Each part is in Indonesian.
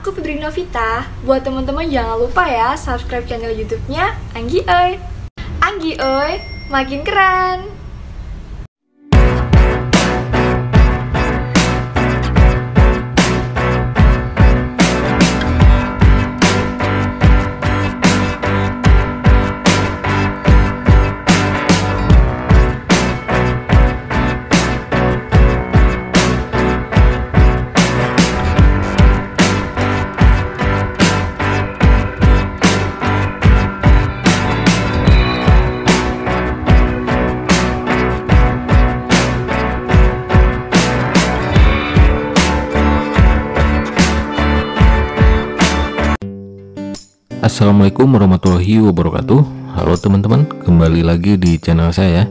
aku Fitri Novita. Buat teman-teman jangan lupa ya subscribe channel YouTube-nya Anggi Oi. Anggi Oi, makin keren. Assalamualaikum warahmatullahi wabarakatuh. Halo teman-teman, kembali lagi di channel saya.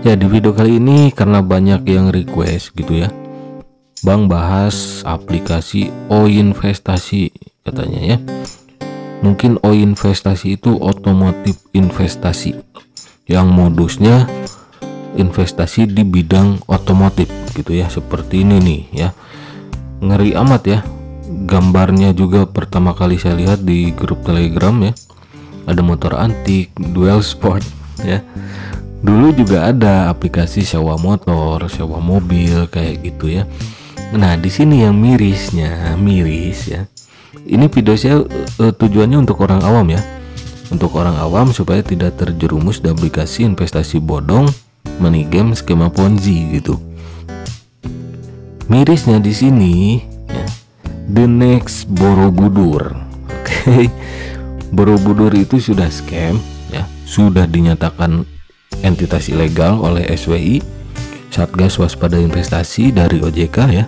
Ya, di video kali ini karena banyak yang request gitu ya, Bang bahas aplikasi OI Investasi katanya ya. Mungkin OI Investasi itu otomotif investasi yang modusnya investasi di bidang otomotif gitu ya. Seperti ini nih ya, ngeri amat ya. Gambarnya juga pertama kali saya lihat di grup Telegram ya. Ada motor antik, dual sport ya. Dulu juga ada aplikasi sewa motor, sewa mobil kayak gitu ya. Nah, di sini yang miris ya. Ini video saya tujuannya untuk orang awam ya. Untuk orang awam supaya tidak terjerumus di aplikasi investasi bodong, money game, skema Ponzi gitu. Mirisnya di sini ya, The Next Borobudur. Oke. Borobudur itu sudah scam ya, sudah dinyatakan entitas ilegal oleh SWI, Satgas Waspada Investasi dari OJK ya.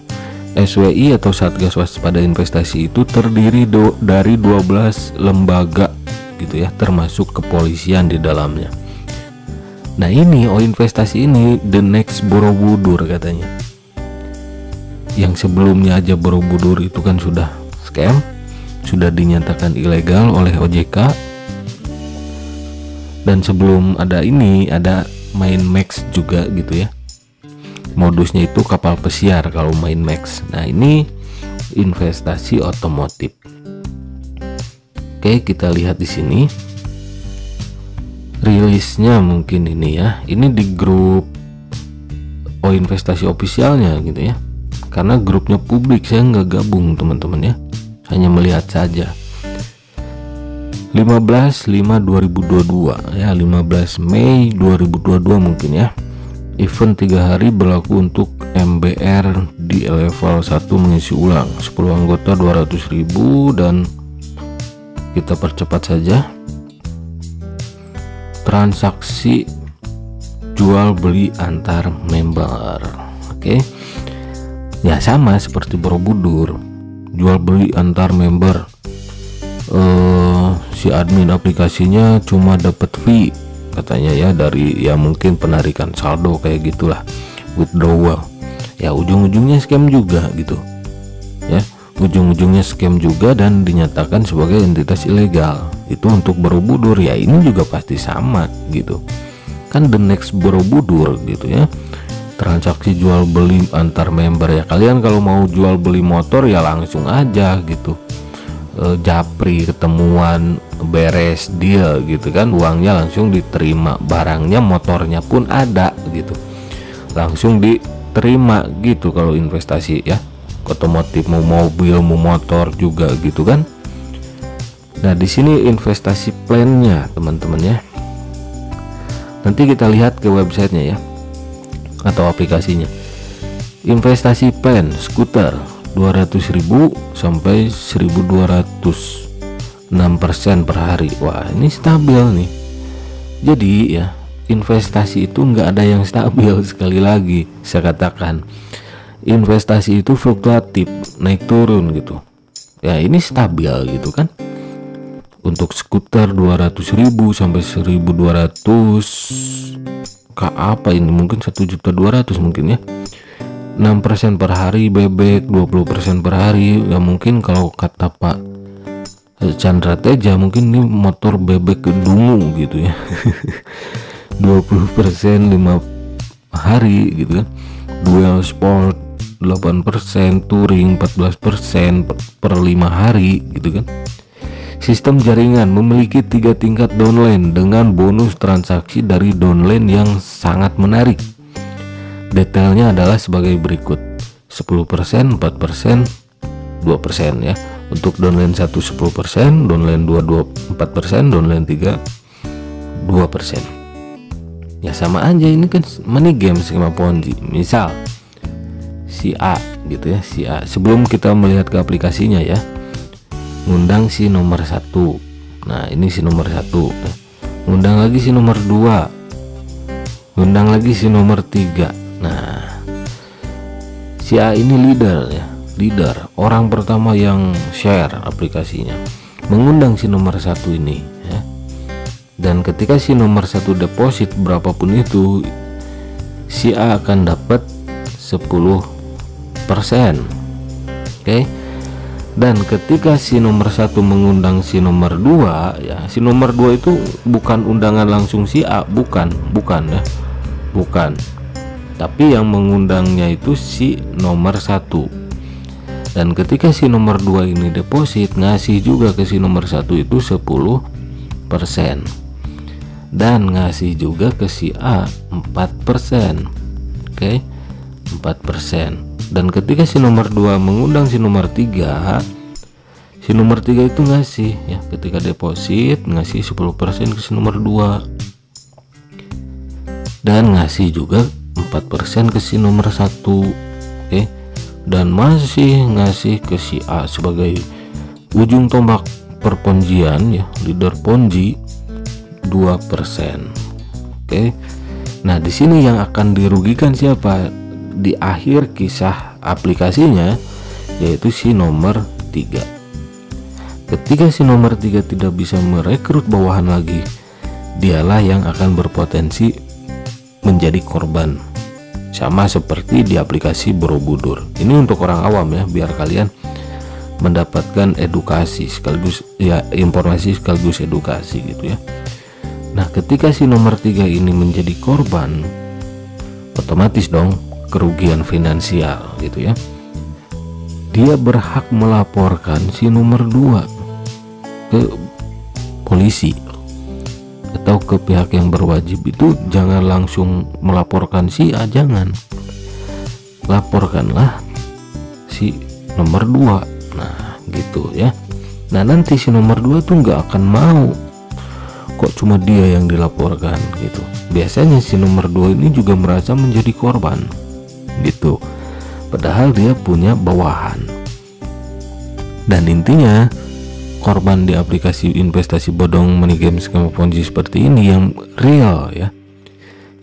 SWI atau Satgas Waspada Investasi itu terdiri dari 12 lembaga gitu ya, termasuk kepolisian di dalamnya. Nah, ini OI Investasi ini The Next Borobudur katanya. Yang sebelumnya aja Borobudur itu kan sudah scam, sudah dinyatakan ilegal oleh OJK. Dan sebelum ada ini, ada main Max juga gitu ya. Modusnya itu kapal pesiar kalau main Max. Nah, ini investasi otomotif. Oke, kita lihat di sini. Rilisnya mungkin ini ya. Ini di grup OI Investasi officialnya gitu ya. Karena grupnya publik, saya nggak gabung teman-teman ya, hanya melihat saja. 15/5/2022 ya, 15 Mei 2022 mungkin ya. Event 3 hari berlaku untuk MBR di level 1 mengisi ulang 10 anggota 200.000, dan kita percepat saja. Transaksi jual beli antar member. Oke. Ya, sama seperti Borobudur, jual beli antar member. Si admin aplikasinya cuma dapat fee katanya ya, dari ya mungkin penarikan saldo kayak gitulah, withdrawal. Ya, ujung-ujungnya scam juga gitu ya, ujung-ujungnya scam juga dan dinyatakan sebagai entitas ilegal. Itu untuk Borobudur ya, ini juga pasti sama gitu kan, The Next Borobudur gitu ya. Transaksi jual beli antar member ya, kalian kalau mau jual beli motor ya langsung aja gitu, japri, ketemuan, beres deal gitu kan, uangnya langsung diterima, barangnya, motornya pun ada gitu, langsung diterima gitu. Kalau investasi ya otomotif, mau mobil mau motor juga gitu kan. Nah, di sini investasi plannya teman-teman ya. Nanti kita lihat ke websitenya ya, atau aplikasinya. Investasi plan skuter 200.000 sampai 1.206% per hari. Wah, ini stabil nih. Jadi ya, investasi itu nggak ada yang stabil. Sekali lagi saya katakan, investasi itu fluktuatif, naik turun gitu ya. Ini stabil gitu kan. Untuk skuter 200.000 sampai 1.200, apa ini mungkin 1.200.000 mungkin ya. 6% per hari bebek, 20% per hari ya. Mungkin kalau kata Pak Chandra Teja, mungkin ini motor bebek kedungu gitu ya. 20% 5 hari gitu kan. Dual sport 8%, touring 14% per 5 hari gitu kan. Sistem jaringan memiliki 3 tingkat downline dengan bonus transaksi dari downline yang sangat menarik. Detailnya adalah sebagai berikut: 10%, 4%, 2% ya. Untuk downline 1 10%, downline 2 4%, downline 3 2%. Ya sama aja, ini kan money game skema Ponzi. Misal si A gitu ya, si A sebelum kita melihat ke aplikasinya ya, ngundang si nomor 1. Nah ini si nomor 1, ngundang lagi si nomor 2, ngundang lagi si nomor 3. Nah si A ini leader ya, leader, orang pertama yang share aplikasinya, mengundang si nomor 1 ini ya. Dan ketika si nomor 1 deposit berapapun itu, si A akan dapat 10%. Oke. Dan ketika si nomor 1 mengundang si nomor 2 ya, si nomor 2 itu bukan undangan langsung si A, bukan ya, bukan. Tapi yang mengundangnya itu si nomor 1. Dan ketika si nomor 2 ini deposit, ngasih juga ke si nomor 1 itu 10%. Dan ngasih juga ke si A 4%. Oke, 4%. Dan ketika si nomor 2 mengundang si nomor 3, si nomor 3 itu ngasih ya, ketika deposit ngasih 10% ke si nomor 2 dan ngasih juga 4% ke si nomor 1. Oke. Dan masih ngasih ke si A sebagai ujung tombak perponjian ya, leader Ponzi 2%. Oke. Nah, di sini yang akan dirugikan siapa di akhir kisah aplikasinya, yaitu si nomor 3. Ketika si nomor 3 tidak bisa merekrut bawahan lagi, dialah yang akan berpotensi menjadi korban. Sama seperti di aplikasi Borobudur. Ini untuk orang awam ya, biar kalian mendapatkan edukasi sekaligus ya, informasi sekaligus edukasi gitu ya. Nah, ketika si nomor 3 ini menjadi korban, otomatis dong kerugian finansial gitu ya. Dia berhak melaporkan si nomor 2 ke polisi atau ke pihak yang berwajib. Itu jangan langsung melaporkan si A, jangan. Laporkanlah si nomor 2. Nah, gitu ya. Nah, nanti si nomor 2 tuh nggak akan mau kok cuma dia yang dilaporkan gitu. Biasanya si nomor 2 ini juga merasa menjadi korban gitu, padahal dia punya bawahan. Dan intinya korban di aplikasi investasi bodong money game skema Ponzi seperti ini yang real ya,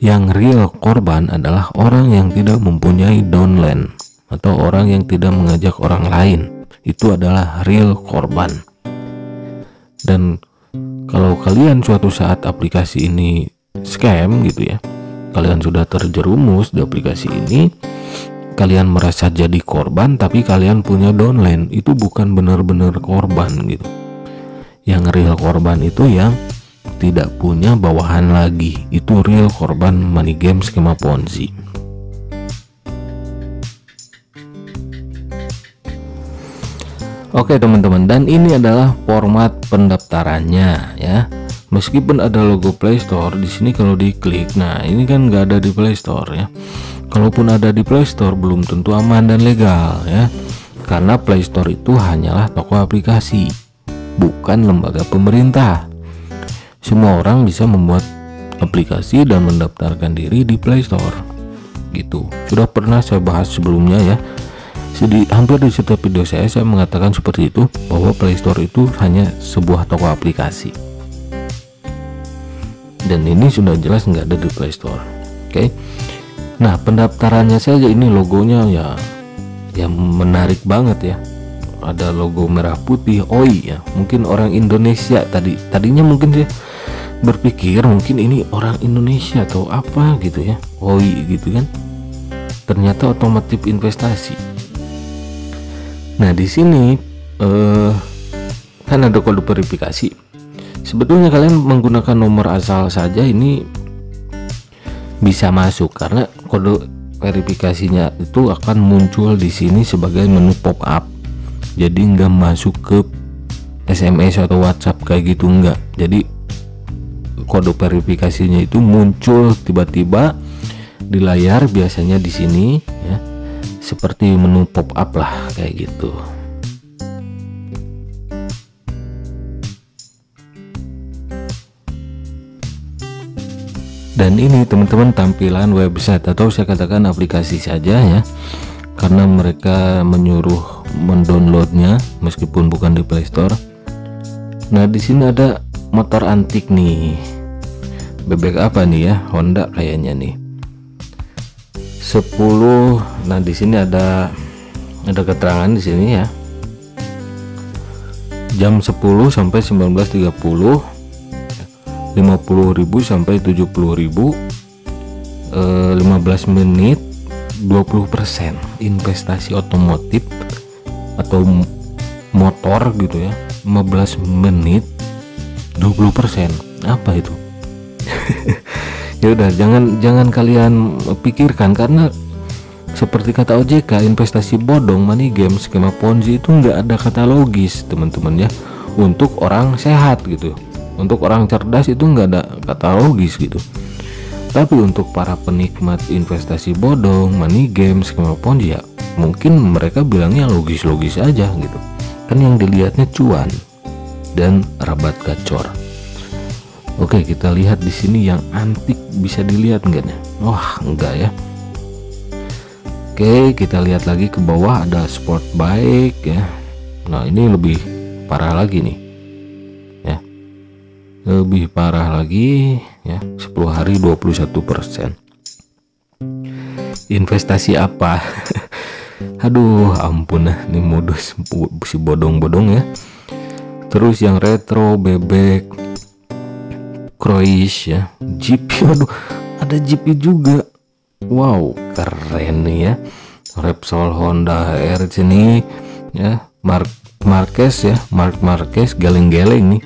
yang real korban adalah orang yang tidak mempunyai downline atau orang yang tidak mengajak orang lain. Itu adalah real korban. Dan kalau kalian suatu saat aplikasi ini scam gitu ya, kalian sudah terjerumus di aplikasi ini, kalian merasa jadi korban tapi kalian punya downline, itu bukan benar-benar korban gitu. Yang real korban itu yang tidak punya bawahan lagi, itu real korban money game skema Ponzi. Oke teman-teman, dan ini adalah format pendaftarannya ya. Meskipun ada logo Play Store di sini, kalau diklik, nah ini kan nggak ada di Play Store ya. Kalaupun ada di Play Store belum tentu aman dan legal ya, karena Play Store itu hanyalah toko aplikasi, bukan lembaga pemerintah. Semua orang bisa membuat aplikasi dan mendaftarkan diri di Play Store gitu. Sudah pernah saya bahas sebelumnya ya. Hampir di setiap video saya mengatakan seperti itu, bahwa Play Store itu hanya sebuah toko aplikasi. Dan ini sudah jelas nggak ada di Play Store. Oke. Nah, pendaftarannya saja ini logonya ya menarik banget ya. Ada logo merah putih OI ya. Mungkin orang Indonesia tadinya mungkin dia berpikir mungkin ini orang Indonesia atau apa gitu ya. OI gitu kan. Ternyata otomotif investasi. Nah, di sini kan ada kode verifikasi. Sebetulnya kalian menggunakan nomor asal saja ini bisa masuk, karena kode verifikasinya itu akan muncul di sini sebagai menu pop up. Jadi nggak masuk ke SMS atau WhatsApp kayak gitu, enggak. Jadi kode verifikasinya itu muncul tiba-tiba di layar, biasanya di sini ya, seperti menu pop up lah kayak gitu. Dan ini teman-teman tampilan website atau saya katakan aplikasi saja ya, karena mereka menyuruh mendownloadnya meskipun bukan di Play Store. Nah di sini ada motor antik nih, bebek apa nih ya, Honda kayaknya nih. 10. Nah di sini ada keterangan di sini ya. Jam 10 sampai 19.30. 50.000 sampai 70.000, 15 menit 20%. Investasi otomotif atau motor gitu ya, 15 menit 20%. Apa itu? Ya udah, jangan kalian pikirkan, karena seperti kata OJK, investasi bodong, money game, skema ponzi itu nggak ada kata logis teman-teman ya. Untuk orang sehat gitu, untuk orang cerdas itu nggak ada kata logis gitu. Tapi untuk para penikmat investasi bodong, money game, skema ponzi ya mungkin mereka bilangnya logis-logis aja gitu. Kan yang dilihatnya cuan dan rabat gacor. Oke, kita lihat di sini yang antik, bisa dilihat enggak nih? Wah, enggak ya. Oke, kita lihat lagi ke bawah, ada sport bike ya. Nah, ini lebih parah lagi nih. Lebih parah lagi ya, 10 hari 21%. Investasi apa? Aduh ampun lah, ini modus si bodong-bodong ya. Terus yang retro, bebek, Croix ya, GP, aduh ada GP juga. Wow keren nih ya. Repsol, Honda HR sini ya, Mark Marquez ya, Mark Marquez geleng-geleng nih.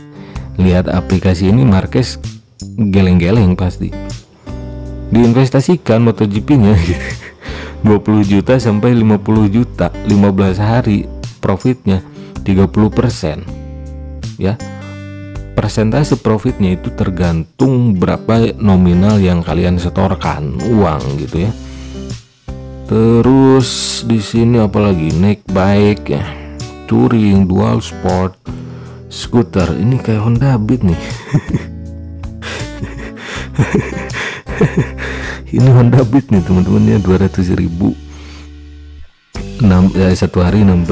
Lihat aplikasi ini, Marquez geleng-geleng pasti. Diinvestasikan MotoGP-nya 20 juta sampai 50 juta, 15 hari profitnya 30% ya. Persentase profitnya itu tergantung berapa nominal yang kalian setorkan uang gitu ya. Terus di sini apalagi, naik bike ya, touring, dual sport, skuter, ini kayak Honda Beat nih. Ini Honda Beat nih teman-teman ya, 200.000 satu hari 6%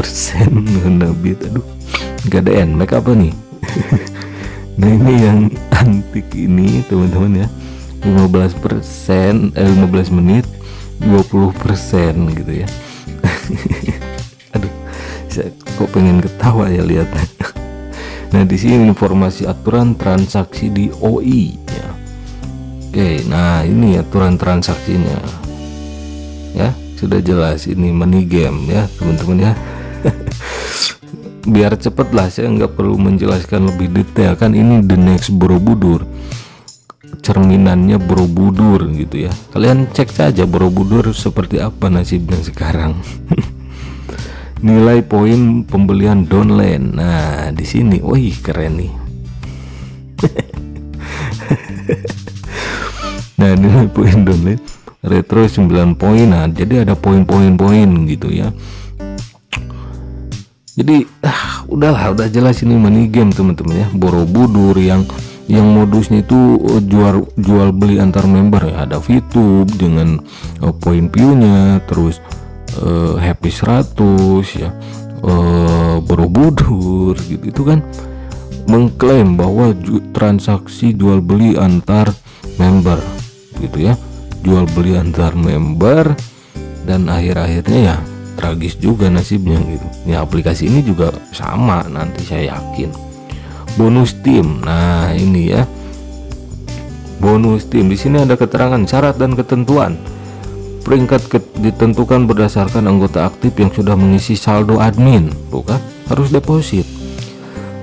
Honda Beat. Aduh gak ada NMAX apa nih. Nah ini yang antik ini teman-teman ya, 15% 15 menit 20% gitu ya. Aduh saya kok pengen ketawa ya lihatnya. Nah di sini informasi aturan transaksi di OI ya. Oke, nah ini aturan transaksinya ya, sudah jelas. Ini money game ya teman-teman ya. Biar cepet lah, saya nggak perlu menjelaskan lebih detail, kan ini the next Borobudur, cerminannya Borobudur gitu ya. Kalian cek saja Borobudur seperti apa nasibnya sekarang. Nilai poin pembelian downline. Nah di sini, wih keren nih. Nah nilai poin downline retro 9 poin. Nah jadi ada poin-poin gitu ya. Jadi udahlah, udah jelas ini money game teman-teman ya. Borobudur yang modusnya itu jual beli antar member ya. Ada VTube dengan poin view-nya, terus Happy 100 ya, Borobudur gitu. Itu kan mengklaim bahwa transaksi jual beli antar member gitu ya, jual beli antar member, dan akhir-akhirnya ya tragis juga nasibnya gitu. Ya aplikasi ini juga sama nanti saya yakin. Bonus tim. Nah ini ya, bonus tim. Di sini ada keterangan syarat dan ketentuan. Peringkat ditentukan berdasarkan anggota aktif yang sudah mengisi saldo admin, bukan harus deposit.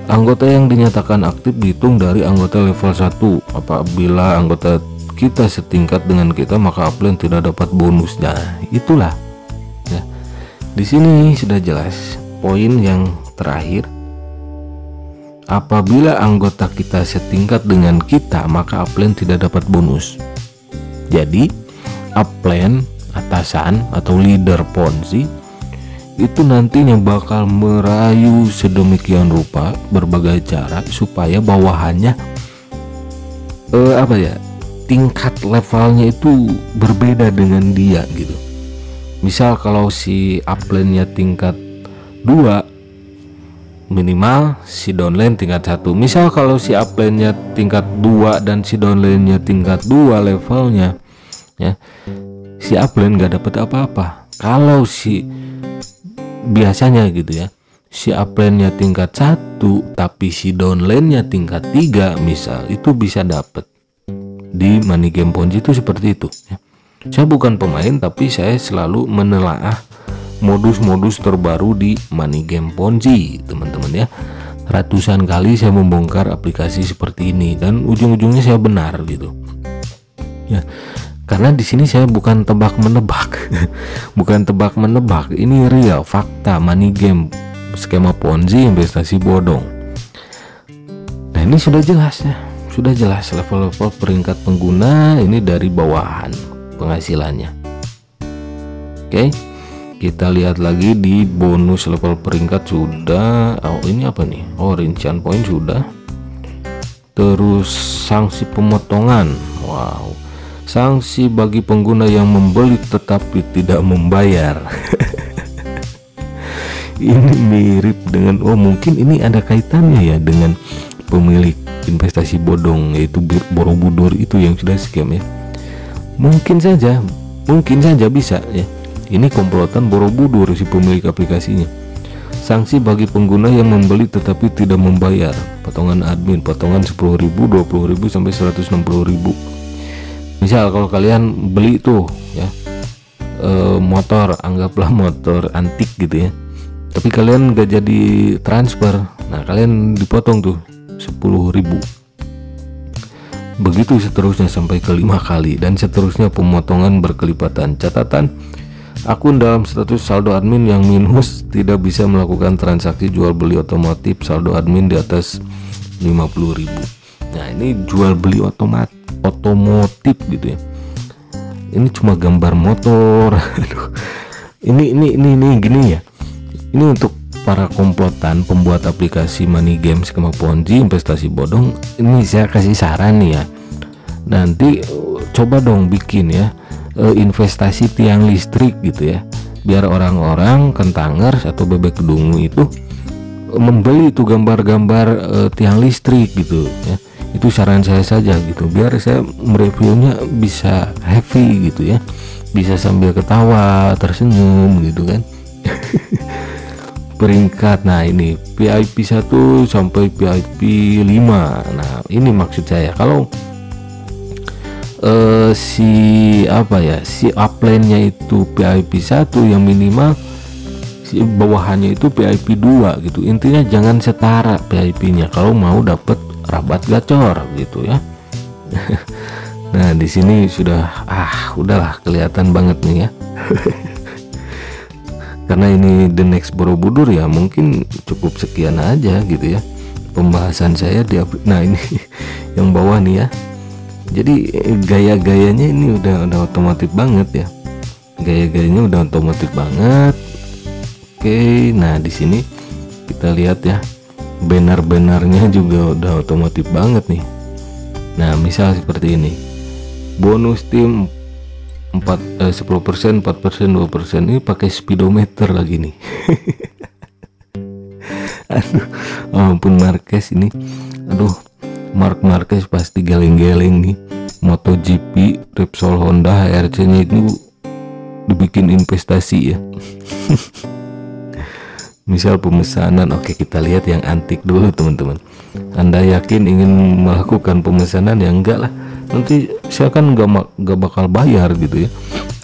Anggota yang dinyatakan aktif dihitung dari anggota level 1 apabila anggota kita setingkat dengan kita, maka upline tidak dapat bonus. Nah, itulah ya. Di sini sudah jelas poin yang terakhir. Apabila anggota kita setingkat dengan kita, maka upline tidak dapat bonus. Jadi upline, atasan atau leader Ponzi itu nantinya bakal merayu sedemikian rupa berbagai cara supaya bawahannya tingkat levelnya itu berbeda dengan dia gitu. Misal kalau si upline-nya tingkat 2, minimal si downline tingkat 1. Misal kalau si upline-nya tingkat 2 dan si downline-nya tingkat 2 levelnya ya, si upline gak dapat apa-apa. Kalau si biasanya gitu ya, si upline-nya tingkat 1 tapi si downline-nya tingkat 3 misal, itu bisa dapat. Di money game Ponzi itu seperti itu ya. Saya bukan pemain, tapi saya selalu menelaah modus-modus terbaru di money game Ponzi, teman-teman ya. Ratusan kali saya membongkar aplikasi seperti ini dan ujung-ujungnya saya benar gitu ya. Karena di sini saya bukan tebak-menebak bukan tebak-menebak, ini real fakta money game, skema Ponzi, investasi bodong. Nah, ini sudah jelas ya, sudah jelas level-level peringkat pengguna ini dari bawahan penghasilannya. Oke, kita lihat lagi di bonus level peringkat sudah. Oh, ini apa nih? Oh, rincian poin sudah. Terus sanksi pemotongan. Wow, sanksi bagi pengguna yang membeli tetapi tidak membayar. Ini mirip dengan, oh mungkin ini ada kaitannya ya dengan pemilik investasi bodong, yaitu Borobudur itu yang sudah scam ya. Mungkin saja bisa ya. Ini komplotan Borobudur si pemilik aplikasinya. Sanksi bagi pengguna yang membeli tetapi tidak membayar. Potongan admin, potongan 10.000, 20.000 sampai 160.000. Misal kalau kalian beli tuh ya motor, anggaplah motor antik gitu ya, tapi kalian gak jadi transfer, nah kalian dipotong tuh 10.000. Begitu seterusnya sampai ke 5 kali dan seterusnya, pemotongan berkelipatan. Catatan, akun dalam status saldo admin yang minus tidak bisa melakukan transaksi jual beli otomotif saldo admin di atas 50.000. Nah, ini jual beli otomotif gitu ya. Ini cuma gambar motor. Aduh. Ini gini ya. Ini untuk para komplotan pembuat aplikasi money game, skema Ponzi, investasi bodong. Ini saya kasih saran nih ya. Nanti coba dong bikin ya investasi tiang listrik gitu ya, biar orang-orang Kentangers atau Bebek Kedungu itu membeli itu gambar-gambar tiang listrik gitu ya. Itu saran saya saja gitu, biar saya mereviewnya bisa happy gitu ya, bisa sambil ketawa tersenyum gitu kan. Peringkat, nah ini VIP 1 sampai VIP 5. Nah ini maksud saya, kalau si upline-nya itu VIP 1, yang minimal si bawahannya itu VIP 2 gitu. Intinya jangan setara VIP-nya kalau mau dapat rabat gacor gitu ya. Nah di sini sudah udahlah kelihatan banget nih ya. Karena ini the next Borobudur ya, mungkin cukup sekian aja gitu ya pembahasan saya di nah ini yang bawah nih ya. Jadi gaya-gayanya ini udah otomotif banget ya. Gaya-gayanya udah otomotif banget. Oke, nah di sini kita lihat ya, banner-bannernya juga udah otomotif banget nih. Nah, misal seperti ini. Bonus tim 10%, 4%, 2%, ini pakai speedometer lagi nih. Aduh, ampun Marquez ini. Aduh, Mark Marquez pasti geleng-geleng nih. MotoGP, Repsol Honda, HRC-nya itu dibikin investasi ya. Misal pemesanan, oke kita lihat yang antik dulu teman-teman. Anda yakin ingin melakukan pemesanan? Ya enggak lah, nanti saya kan gak bakal bayar gitu ya,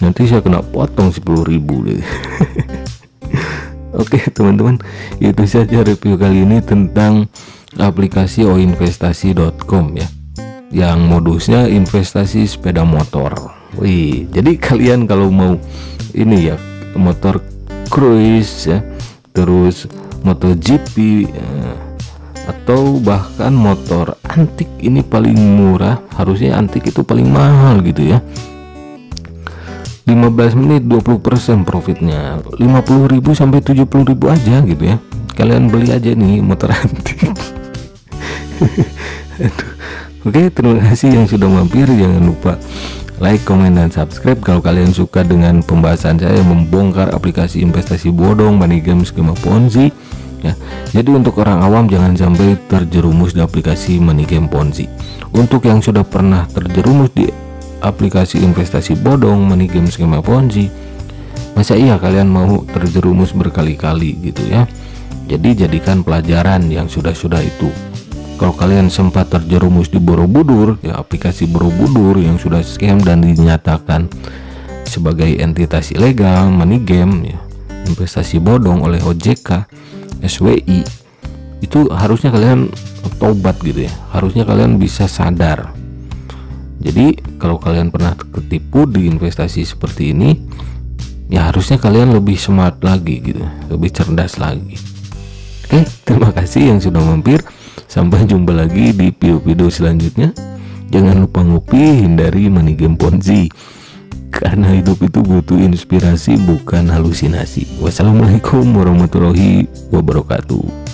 nanti saya kena potong 10.000 deh. Oke teman-teman, itu saja review kali ini tentang aplikasi oinvestasi.com ya. yang modusnya investasi sepeda motor. Wih, jadi kalian kalau mau ini ya, motor cruise ya, terus MotoGP atau bahkan motor antik, ini paling murah, harusnya antik itu paling mahal gitu ya. 15 menit 20% profitnya, 50.000 sampai 70.000 aja gitu ya. Kalian beli aja nih motor antik. Oke, terima kasih yang sudah mampir. Jangan lupa like, komen, dan subscribe kalau kalian suka dengan pembahasan saya membongkar aplikasi investasi bodong, money game, skema Ponzi ya. Jadi untuk orang awam jangan sampai terjerumus di aplikasi money game Ponzi. Untuk yang sudah pernah terjerumus di aplikasi investasi bodong, money game, skema Ponzi, masa iya kalian mau terjerumus berkali-kali gitu ya. Jadi jadikan pelajaran yang sudah-sudah itu. Kalau kalian sempat terjerumus di Borobudur ya, aplikasi Borobudur yang sudah scam dan dinyatakan sebagai entitas ilegal, money game ya, investasi bodong oleh OJK, SWI, itu harusnya kalian tobat gitu ya. Harusnya kalian bisa sadar. Jadi kalau kalian pernah ketipu di investasi seperti ini, ya harusnya kalian lebih smart lagi gitu, lebih cerdas lagi. Oke, terima kasih yang sudah mampir. Sampai jumpa lagi di video-video selanjutnya. Jangan lupa ngopi, hindari money game Ponzi, karena hidup itu butuh inspirasi bukan halusinasi. Wassalamualaikum warahmatullahi wabarakatuh.